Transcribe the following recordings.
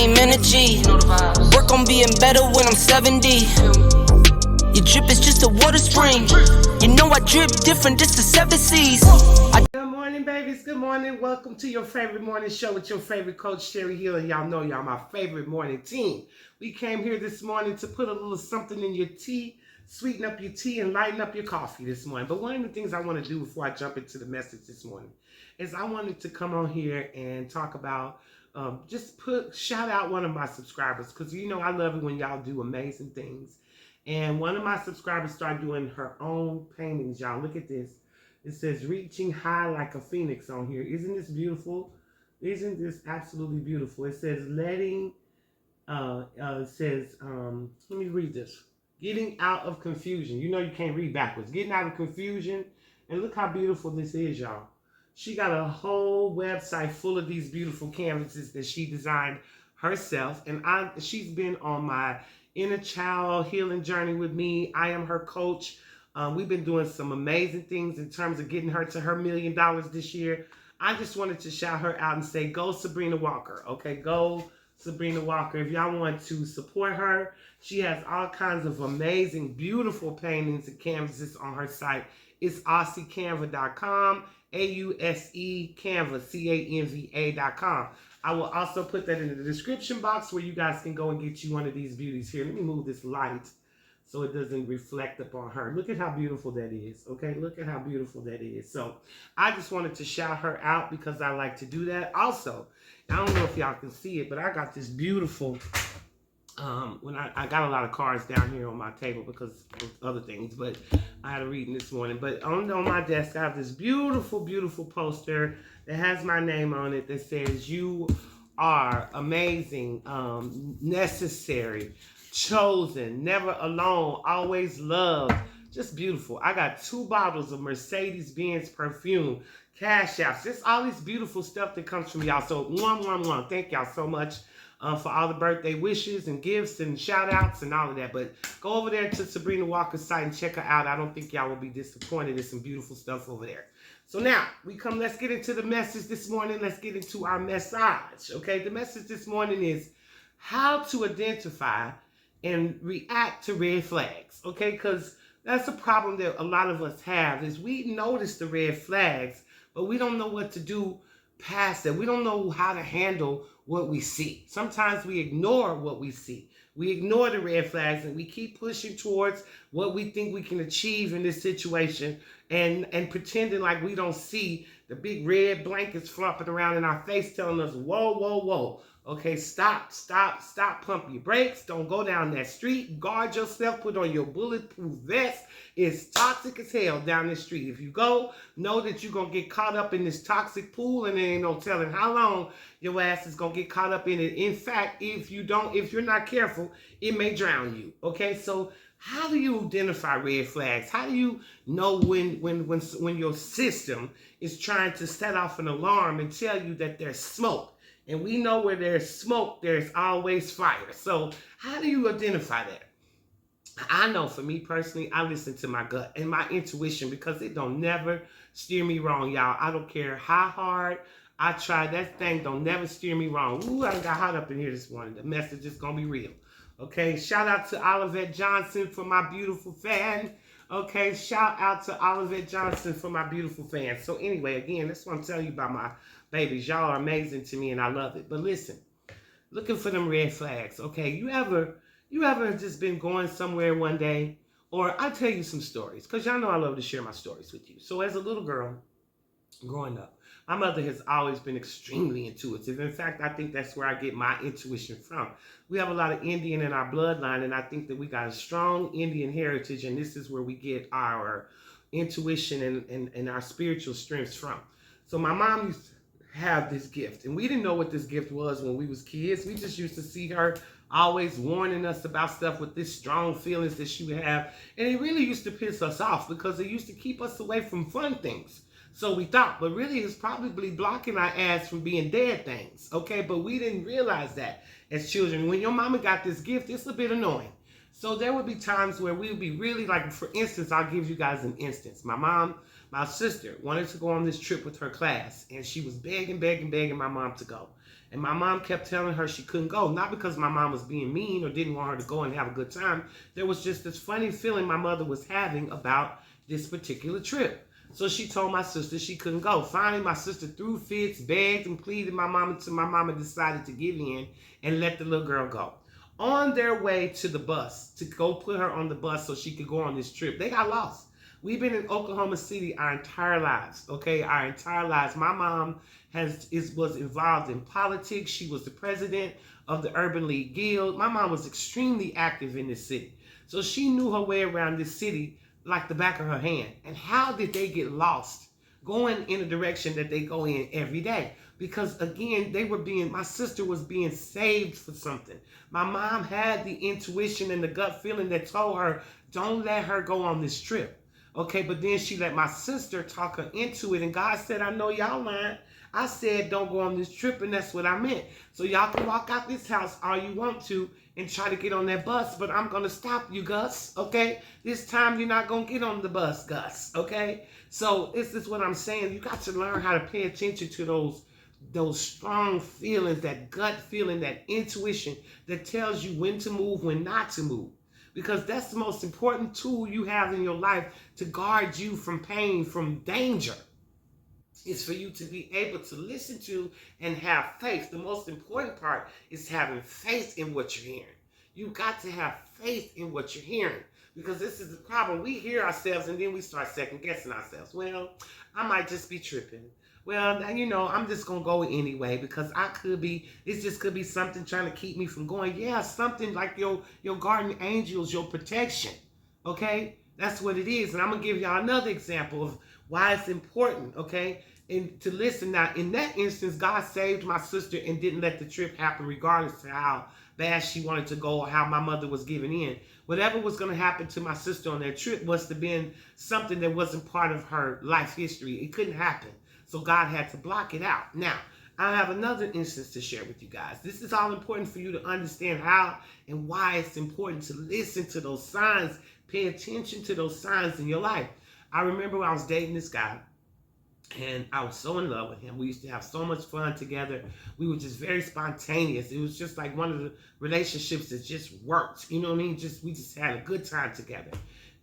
same energy. Work on being better when I'm 70. Your drip is just a water spring. You know I drip different, just the 7 C's. Good morning, babies. Good morning. Welcome to your favorite morning show with your favorite coach, Sherri Hill. And y'all know y'all my favorite morning team. We came here this morning to put a little something in your tea, sweeten up your tea, and lighten up your coffee this morning. But one of the things I want to do before I jump into the message this morning is I wanted to come on here and talk about, shout out one of my subscribers, because you know I love it when y'all do amazing things. And one of my subscribers started doing her own paintings, y'all. Look at this. It says, reaching high like a phoenix on here. Isn't this beautiful? Isn't this absolutely beautiful? It says, let me read this. Getting out of confusion. You know you can't read backwards. Getting out of confusion. And look how beautiful this is, y'all. She got a whole website full of these beautiful canvases that she designed herself. And she's been on my inner child healing journey with me. I am her coach. We've been doing some amazing things in terms of getting her to her $1 million this year. I just wanted to shout her out and say, go Sabrina Walker. Okay, go Sabrina Walker. If y'all want to support her, she has all kinds of amazing, beautiful paintings and canvases on her site. It's AusieCanva.com, AUSE Canva, CANVA.com. I will also put that in the description box where you guys can go and get you one of these beauties here. Let me move this light so it doesn't reflect upon her. Look at how beautiful that is, okay? Look at how beautiful that is. So I just wanted to shout her out because I like to do that. Also, I don't know if y'all can see it, but I got this beautiful, I got a lot of cards down here on my table because of other things, but I had a reading this morning. But on my desk, I have this beautiful, beautiful poster that has my name on it that says, you are amazing, necessary, chosen, never alone, always loved. Just beautiful. I got 2 bottles of Mercedes-Benz perfume, cash apps, just all this beautiful stuff that comes from y'all. So thank y'all so much for all the birthday wishes and gifts and shout outs and all of that. But go over there to Sabrina Walker's site and check her out. I don't think y'all will be disappointed. There's some beautiful stuff over there. So now let's get into the message this morning. Let's get into our message. Okay, the message this morning is how to identify and react to red flags. Okay, because that's a problem that a lot of us have, is we notice the red flags, but we don't know what to do past that. We don't know how to handle what we see. Sometimes we ignore what we see. We ignore the red flags and we keep pushing towards what we think we can achieve in this situation and pretending like we don't see the big red blankets flopping around in our face telling us, whoa, whoa, whoa. Okay, stop, pump your brakes. Don't go down that street. Guard yourself. Put on your bulletproof vest. It's toxic as hell down the street. If you go, know that you're going to get caught up in this toxic pool and there ain't no telling how long your ass is going to get caught up in it. In fact, if you're not careful, it may drown you. Okay, so how do you identify red flags? How do you know when your system is trying to set off an alarm and tell you that there's smoke? And we know where there's smoke, there's always fire. So how do you identify that? I know for me personally, I listen to my gut and my intuition because it don't never steer me wrong, y'all. I don't care how hard I try. That thing don't never steer me wrong. Ooh, I got hot up in here this morning. The message is going to be real. Okay, shout out to Olivette Johnson for my beautiful fan. Okay, shout out to Olivette Johnson for my beautiful fan. So anyway, again, that's what I'm telling you about my babies. Y'all are amazing to me and I love it. But listen, looking for them red flags. Okay, you ever just been going somewhere one day, or I'll tell you some stories because y'all know I love to share my stories with you. So as a little girl growing up, my mother has always been extremely intuitive. In fact, I think that's where I get my intuition from. We have a lot of Indian in our bloodline, and I think that we got a strong Indian heritage, and this is where we get our intuition and our spiritual strengths from. So my mom used to have this gift, and we didn't know what this gift was when we was kids. We just used to see her always warning us about stuff with this strong feelings that she would have, and it really used to piss us off because it used to keep us away from fun things. So we thought, but really it's probably blocking our ass from being dead things, okay? But we didn't realize that as children. When your mama got this gift, it's a bit annoying. So there would be times where we would be really, like, for instance, I'll give you guys an instance. My mom My sister wanted to go on this trip with her class, and she was begging my mom to go. And my mom kept telling her she couldn't go, not because my mom was being mean or didn't want her to go and have a good time. There was just this funny feeling my mother was having about this particular trip. So she told my sister she couldn't go. Finally, my sister threw fits, begged and pleaded my mama until my mama decided to give in and let the little girl go. On their way to the bus, to go put her on the bus so she could go on this trip, they got lost. We've been in Oklahoma City our entire lives, okay? Our entire lives. My mom was involved in politics. She was the president of the Urban League Guild. My mom was extremely active in this city. So she knew her way around this city like the back of her hand. And how did they get lost going in a direction that they go in every day? Because again, my sister was being saved for something. My mom had the intuition and the gut feeling that told her, don't let her go on this trip. Okay, but then she let my sister talk her into it, and God said, I know y'all lying. I said don't go on this trip, and that's what I meant. So y'all can walk out this house all you want to and try to get on that bus, but I'm going to stop you, Gus, okay? This time you're not going to get on the bus, Gus, okay? So this is what I'm saying. You got to learn how to pay attention to those strong feelings, that gut feeling, that intuition that tells you when to move, when not to move. Because that's the most important tool you have in your life to guard you from pain, from danger. It's for you to be able to listen to and have faith. The most important part is having faith in what you're hearing. You've got to have faith in what you're hearing. Because this is the problem. We hear ourselves and then we start second guessing ourselves. Well, I might just be tripping. Well, I'm just going to go anyway because it just could be something trying to keep me from going. Yeah, something like your guardian angels, your protection. Okay? That's what it is. And I'm going to give y'all another example of why it's important, okay? And to listen now, in that instance, God saved my sister and didn't let the trip happen regardless of how bad she wanted to go or how my mother was giving in. Whatever was going to happen to my sister on that trip must have been something that wasn't part of her life history. It couldn't happen. So God had to block it out. Now, I have another instance to share with you guys. This is all important for you to understand how and why it's important to listen to those signs, pay attention to those signs in your life. I remember when I was dating this guy, and I was so in love with him. We used to have so much fun together. We were just very spontaneous. It was just like one of the relationships that just worked. You know what I mean? We just had a good time together.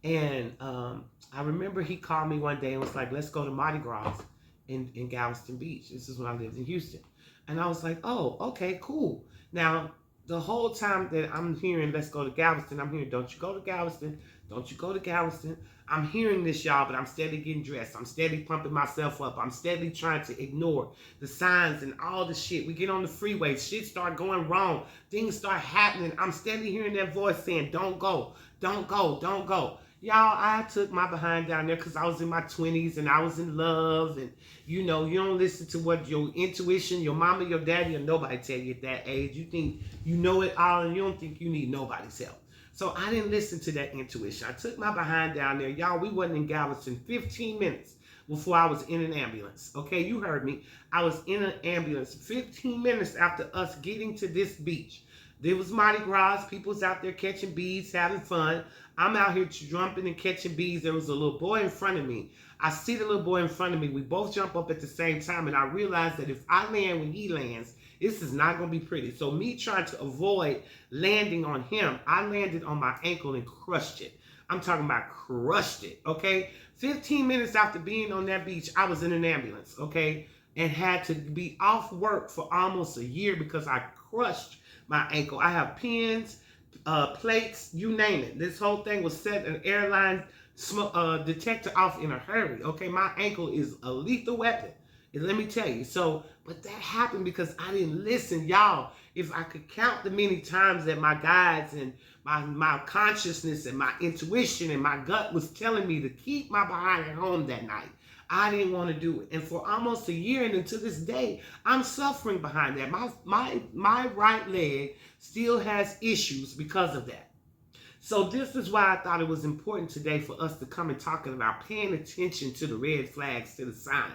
And I remember he called me one day and was like, let's go to Mardi Gras in Galveston Beach. This is when I lived in Houston. And I was like, oh, okay, cool. Now, the whole time that I'm hearing, let's go to Galveston, I'm hearing, don't you go to Galveston, don't you go to Galveston. I'm hearing this, y'all, but I'm steadily getting dressed. I'm steadily pumping myself up. I'm steadily trying to ignore the signs and all the shit. We get on the freeway, shit start going wrong. Things start happening. I'm steadily hearing that voice saying, don't go, don't go, don't go. Y'all, I took my behind down there because I was in my 20s and I was in love. And, you don't listen to what your intuition, your mama, your daddy, or nobody tell you at that age. You think you know it all and you don't think you need nobody's help. So I didn't listen to that intuition. I took my behind down there. Y'all, we wasn't in Galveston 15 minutes before I was in an ambulance. Okay, you heard me. I was in an ambulance 15 minutes after us getting to this beach. There was Mardi Gras. People was out there catching bees, having fun. I'm out here jumping and catching bees. There was a little boy in front of me. I see the little boy in front of me. We both jump up at the same time, and I realize that if I land when he lands, this is not going to be pretty. So me trying to avoid landing on him, I landed on my ankle and crushed it. I'm talking about crushed it, okay? 15 minutes after being on that beach, I was in an ambulance, okay? And had to be off work for almost a year because I crushed my ankle. I have pins, plates, you name it. This whole thing was set an airline detector off in a hurry, okay? My ankle is a lethal weapon. And let me tell you, but that happened because I didn't listen. Y'all, if I could count the many times that my guides and my consciousness and my intuition and my gut was telling me to keep my behind at home that night, I didn't want to do it. And for almost a year and until this day, I'm suffering behind that. My right leg still has issues because of that. So this is why I thought it was important today for us to come and talk about paying attention to the red flags, to the signs.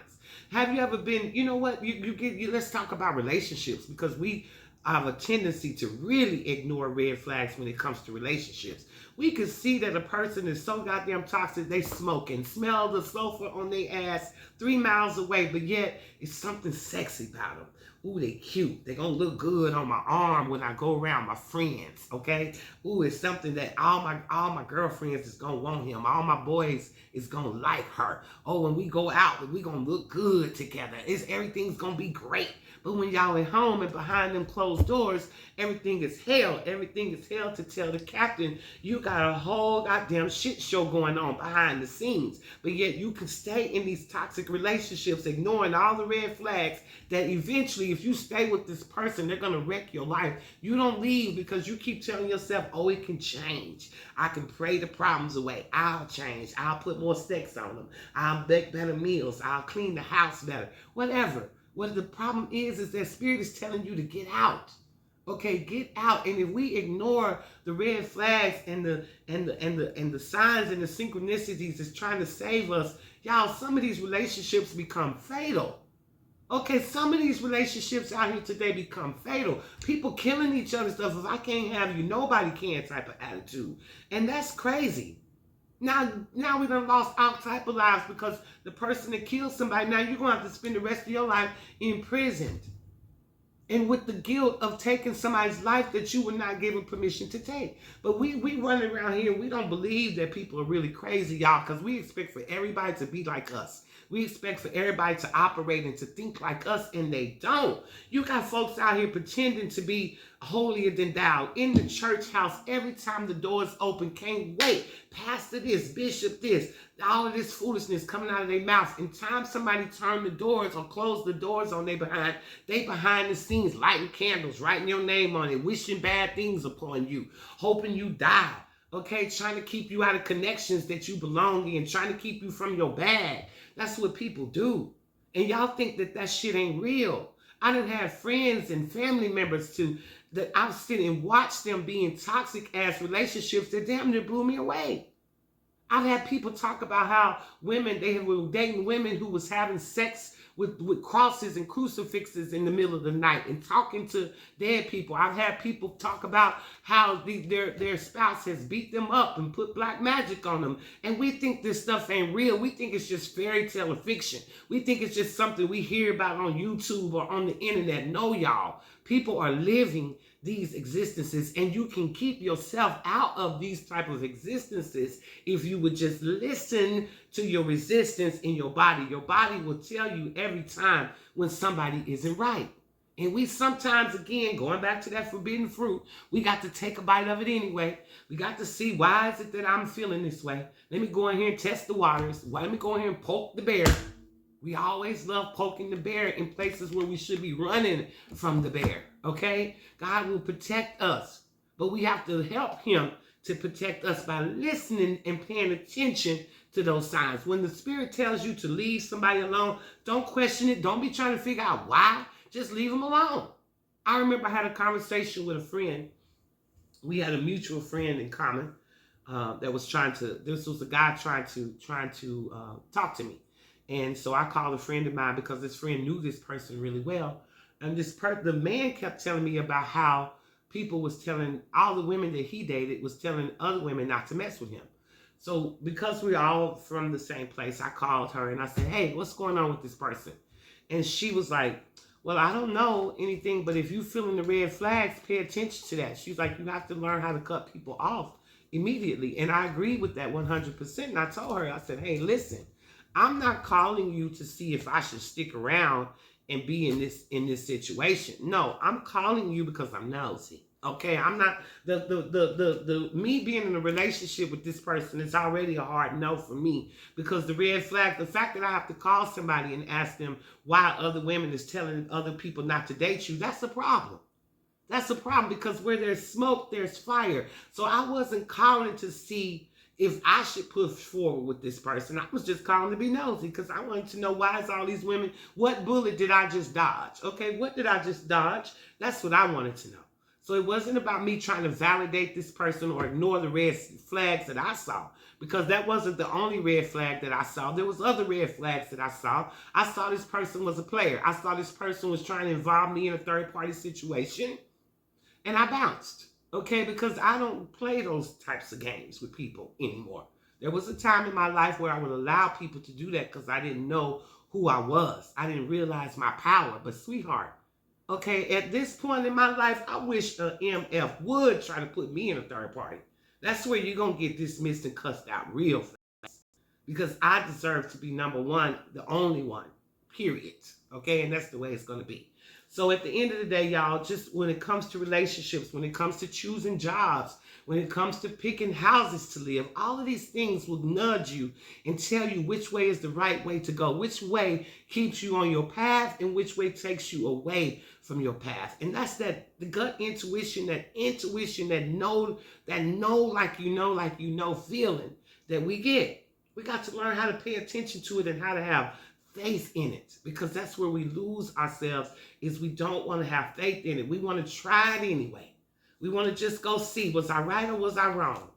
Have you ever been, you know what, let's talk about relationships, because we have a tendency to really ignore red flags when it comes to relationships. We can see that a person is so goddamn toxic, they smoking, smell the sulfur on their ass 3 miles away, but yet it's something sexy about them. Ooh, they cute. They gonna look good on my arm when I go around my friends, okay? Ooh, it's something that all my girlfriends is gonna want him. All my boys is gonna like her. Oh, when we go out, we gonna look good together. Everything's gonna be great. But when y'all at home and behind them closed doors, everything is hell. Everything is hell to tell the captain you got a whole goddamn shit show going on behind the scenes. But yet you can stay in these toxic relationships, ignoring all the red flags that eventually, if you stay with this person, they're going to wreck your life. You don't leave because you keep telling yourself, oh, it can change. I can pray the problems away. I'll change. I'll put more sex on them. I'll bake better meals. I'll clean the house better. Whatever. What the problem is that spirit is telling you to get out. Okay, get out. And if we ignore the red flags and the signs and the synchronicities that's trying to save us, y'all, some of these relationships become fatal. Okay, some of these relationships out here today become fatal. People killing each other stuff. If I can't have you, nobody can type of attitude. And that's crazy. Now we done lost all type of lives because the person that killed somebody, now you're going to have to spend the rest of your life in prison. And with the guilt of taking somebody's life that you were not given permission to take. But we running around here, we don't believe that people are really crazy, y'all, because we expect for everybody to be like us. We expect for everybody to operate and to think like us, and they don't. You got folks out here pretending to be holier than thou in the church house every time the doors open. Can't wait. Pastor this, bishop this, all of this foolishness coming out of their mouth. In time somebody turn the doors or close the doors on they behind the scenes lighting candles, writing your name on it, wishing bad things upon you, hoping you die. Okay, trying to keep you out of connections that you belong in, trying to keep you from your bag. That's what people do. And y'all think that shit ain't real. I done had friends and family members that I've sit and watched them be in toxic ass relationships that damn near blew me away. I've had people talk about how they were dating women who was having sex with crosses and crucifixes in the middle of the night and talking to dead people. I've had people talk about how their spouse has beat them up and put black magic on them. And we think this stuff ain't real. We think it's just fairy tale or fiction. We think it's just something we hear about on YouTube or on the internet. No, y'all. People are living these existences, and you can keep yourself out of these type of existences if you would just listen to your resistance in your body. Your body will tell you every time when somebody isn't right. And we sometimes, again, going back to that forbidden fruit, we got to take a bite of it anyway. We got to see, why is it that I'm feeling this way? Let me go in here and test the waters. Let me go in here and poke the bear. We always love poking the bear in places where we should be running from the bear, okay? God will protect us, but we have to help him to protect us by listening and paying attention to those signs. When the spirit tells you to leave somebody alone, don't question it. Don't be trying to figure out why. Just leave them alone. I remember I had a conversation with a friend. We had a mutual friend in common that was this was a guy trying to talk to me. And so I called a friend of mine because this friend knew this person really well. And the man kept telling me about how people was telling, all the women that he dated was telling other women not to mess with him. So because we're all from the same place, I called her and I said, hey, what's going on with this person? And she was like, well, I don't know anything, but if you feeling the red flags, pay attention to that. She's like, you have to learn how to cut people off immediately. And I agreed with that 100%. And I told her, I said, hey, listen, I'm not calling you to see if I should stick around and be in this situation. No, I'm calling you because I'm nosy. Okay, I'm not me being in a relationship with this person is already a hard no for me, because the red flag, the fact that I have to call somebody and ask them why other women is telling other people not to date you, that's a problem. That's a problem, because where there's smoke, there's fire. So I wasn't calling to see if I should push forward with this person. I was just calling to be nosy because I wanted to know, why is all these women, what bullet did I just dodge? Okay, what did I just dodge? That's what I wanted to know. So it wasn't about me trying to validate this person or ignore the red flags that I saw, because that wasn't the only red flag that I saw. There was other red flags that I saw. I saw this person was a player. I saw this person was trying to involve me in a third-party situation, and I bounced. Okay, because I don't play those types of games with people anymore. There was a time in my life where I would allow people to do that because I didn't know who I was. I didn't realize my power. But sweetheart, okay, at this point in my life, I wish a MF would try to put me in a third party. That's where you're going to get dismissed and cussed out real fast. Because I deserve to be number one, the only one, period. Okay, and that's the way it's going to be. So at the end of the day, y'all, just when it comes to relationships, when it comes to choosing jobs, when it comes to picking houses to live, all of these things will nudge you and tell you which way is the right way to go, which way keeps you on your path and which way takes you away from your path. And that's the gut intuition, that know like you know feeling that we get. We got to learn how to pay attention to it and how to have faith in it, because that's where we lose ourselves, is we don't want to have faith in it. We want to try it anyway. We want to just go see, was I right or was I wrong?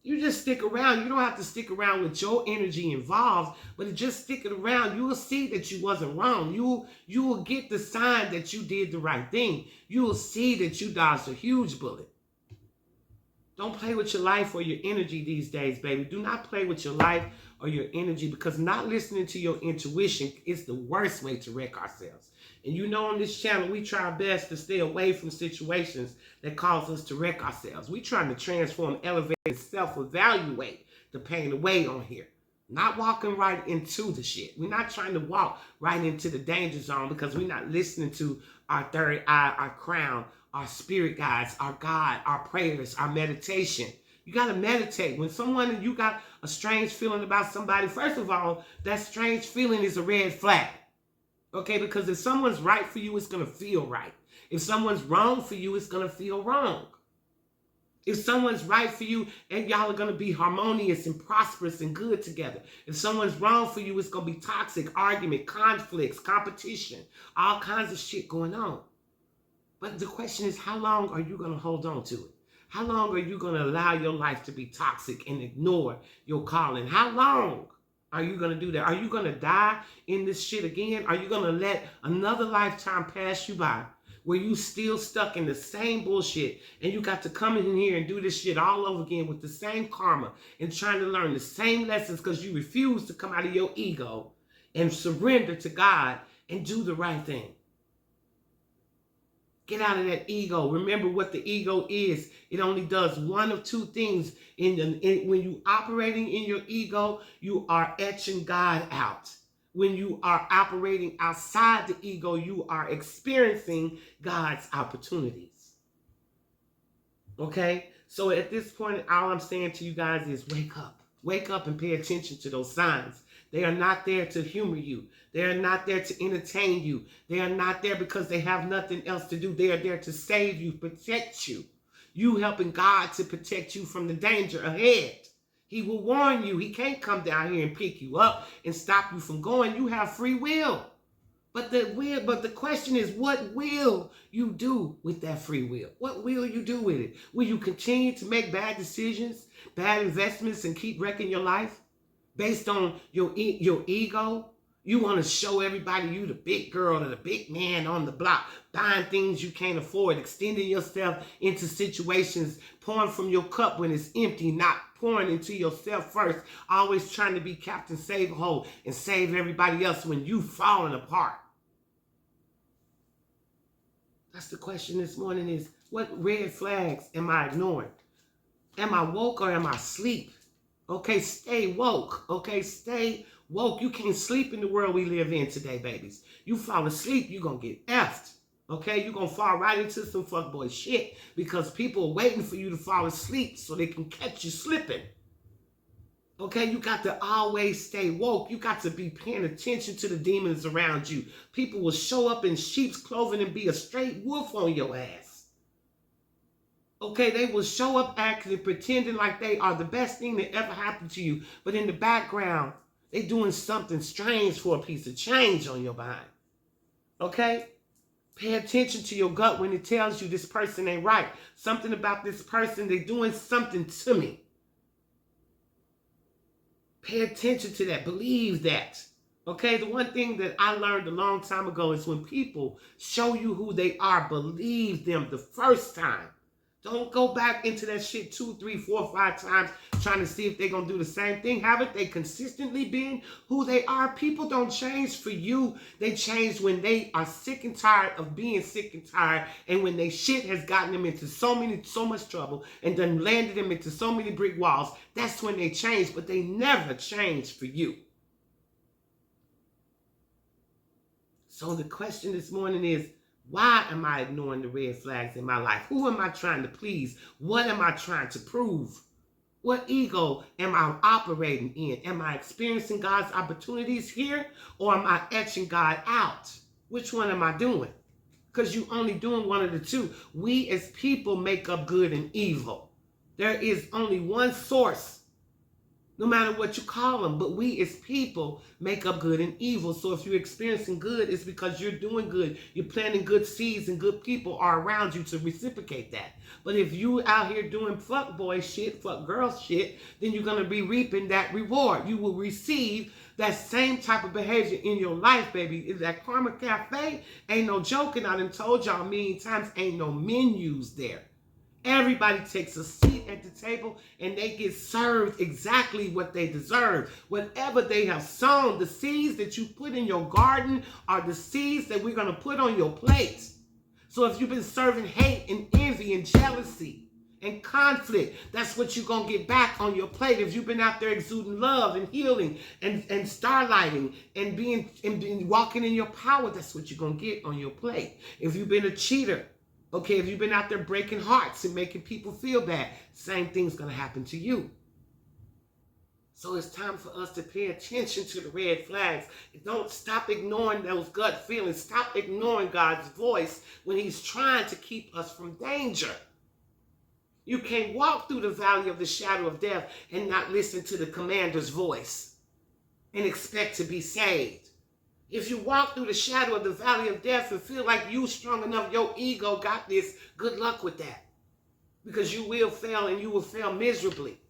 You just stick around. You don't have to stick around with your energy involved, but just sticking around, you will see that you wasn't wrong. You will get the sign that you did the right thing. You will see that you dodged a huge bullet. Don't play with your life or your energy these days, baby. Do not play with your life or your energy, because not listening to your intuition is the worst way to wreck ourselves. And you know, on this channel, we try our best to stay away from situations that cause us to wreck ourselves. We trying to transform, elevate, and self-evaluate the pain away on here. Not walking right into the shit. We're not trying to walk right into the danger zone because we're not listening to our third eye, our crown, our spirit guides, our God, our prayers, our meditation. You got to meditate. When you got a strange feeling about somebody, first of all, that strange feeling is a red flag. Okay, because if someone's right for you, it's going to feel right. If someone's wrong for you, it's going to feel wrong. If someone's right for you, and y'all are going to be harmonious and prosperous and good together. If someone's wrong for you, it's going to be toxic, argument, conflicts, competition, all kinds of shit going on. But the question is, how long are you going to hold on to it? How long are you going to allow your life to be toxic and ignore your calling? How long are you going to do that? Are you going to die in this shit again? Are you going to let another lifetime pass you by where you still stuck in the same bullshit and you got to come in here and do this shit all over again with the same karma and trying to learn the same lessons because you refuse to come out of your ego and surrender to God and do the right thing? Get out of that ego. Remember what the ego is. It only does one of two things. When you operating in your ego, you are etching God out. When you are operating outside the ego, you are experiencing God's opportunities. Okay? So at this point, all I'm saying to you guys is wake up. Wake up and pay attention to those signs. They are not there to humor you. They are not there to entertain you. They are not there because they have nothing else to do. They are there to save you, protect you. You helping God to protect you from the danger ahead. He will warn you. He can't come down here and pick you up and stop you from going. You have free will. But the question is, what will you do with that free will? What will you do with it? Will you continue to make bad decisions, bad investments, and keep wrecking your life based on your ego? You want to show everybody you the big girl or the big man on the block, buying things you can't afford, extending yourself into situations, pouring from your cup when it's empty, not pouring into yourself first, always trying to be Captain Save-A-Hole and save everybody else when you falling apart. That's the question this morning, is what red flags am I ignoring? Am I woke or am I asleep? Okay, stay woke. Okay, stay woke. You can't sleep in the world we live in today, babies. You fall asleep, you're going to get effed. Okay, you're going to fall right into some fuckboy shit because people are waiting for you to fall asleep so they can catch you slipping. Okay, you got to always stay woke. You got to be paying attention to the demons around you. People will show up in sheep's clothing and be a straight wolf on your ass. Okay, they will show up acting and pretending like they are the best thing that ever happened to you. But in the background, they doing something strange for a piece of change on your behind. Okay? Pay attention to your gut when it tells you this person ain't right. Something about this person, they doing something to me. Pay attention to that. Believe that. Okay? The one thing that I learned a long time ago is when people show you who they are, believe them the first time. Don't go back into that shit 2, 3, 4, 5 times trying to see if they're going to do the same thing. Haven't they consistently been who they are? People don't change for you. They change when they are sick and tired of being sick and tired, and when they shit has gotten them into so much trouble and then landed them into so many brick walls. That's when they change, but they never change for you. So the question this morning is, why am I ignoring the red flags in my life? Who am I trying to please? What am I trying to prove? What ego am I operating in? Am I experiencing God's opportunities here, or am I etching God out? Which one am I doing? Because you're only doing one of the two. We as people make up good and evil. There is only one source, no matter what you call them, but we as people make up good and evil. So if you're experiencing good, it's because you're doing good. You're planting good seeds and good people are around you to reciprocate that. But if you out here doing fuck boy shit, fuck girl shit, then you're going to be reaping that reward. You will receive that same type of behavior in your life, baby. That Karma Cafe ain't no joking. I done told y'all a million times, ain't no menus there. Everybody takes a seat at the table and they get served exactly what they deserve. Whatever they have sown, the seeds that you put in your garden are the seeds that we're going to put on your plate. So if you've been serving hate and envy and jealousy and conflict, that's what you're going to get back on your plate. If you've been out there exuding love and healing and starlighting and walking in your power, that's what you're going to get on your plate. If you've been a cheater, okay, if you've been out there breaking hearts and making people feel bad, same thing's going to happen to you. So it's time for us to pay attention to the red flags. Don't stop ignoring those gut feelings. Stop ignoring God's voice when he's trying to keep us from danger. You can't walk through the valley of the shadow of death and not listen to the commander's voice and expect to be saved. If you walk through the shadow of the valley of death and feel like you strong enough, your ego got this, good luck with that. Because you will fail, and you will fail miserably.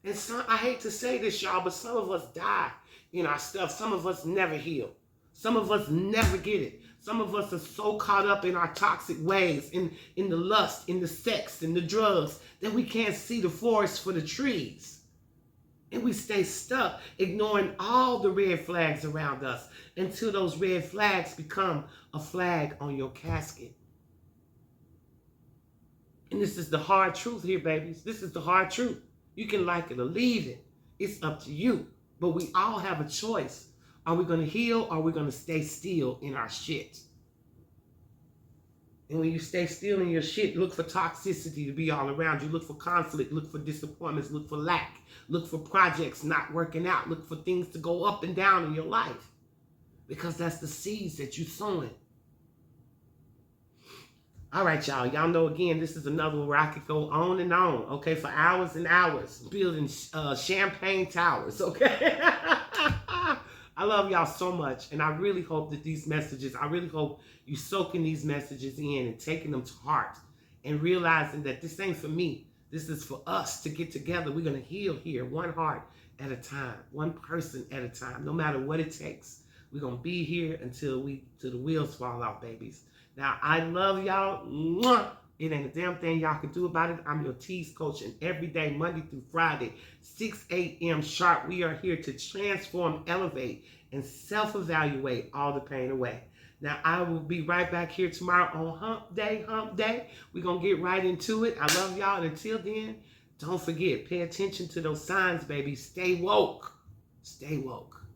And some, I hate to say this, y'all, but some of us die in our stuff. Some of us never heal. Some of us never get it. Some of us are so caught up in our toxic ways, in the lust, in the sex, in the drugs, that we can't see the forest for the trees. And we stay stuck, ignoring all the red flags around us until those red flags become a flag on your casket. And this is the hard truth here, babies. This is the hard truth. You can like it or leave it. It's up to you. But we all have a choice. Are we going to heal, or are we going to stay still in our shit? And when you stay still in your shit, look for toxicity to be all around you. Look for conflict. Look for disappointments. Look for lack. Look for projects not working out. Look for things to go up and down in your life. Because that's the seeds that you're sowing. All right, y'all. Y'all know, again, this is another one where I could go on and on, okay, for hours and hours, building champagne towers, okay? I love y'all so much, and I really hope that these messages, I really hope you soaking these messages in and taking them to heart and realizing that this ain't for me. This is for us to get together. We're going to heal here, one heart at a time, one person at a time, no matter what it takes. We're going to be here until the wheels fall off, babies. Now, I love y'all. Mwah! It ain't a damn thing y'all can do about it. I'm your Tease Coach, and every day, Monday through Friday, 6 a.m. sharp, we are here to transform, elevate, and self-evaluate all the pain away. Now, I will be right back here tomorrow on Hump Day. We're going to get right into it. I love y'all. And until then, don't forget, pay attention to those signs, baby. Stay woke. Stay woke.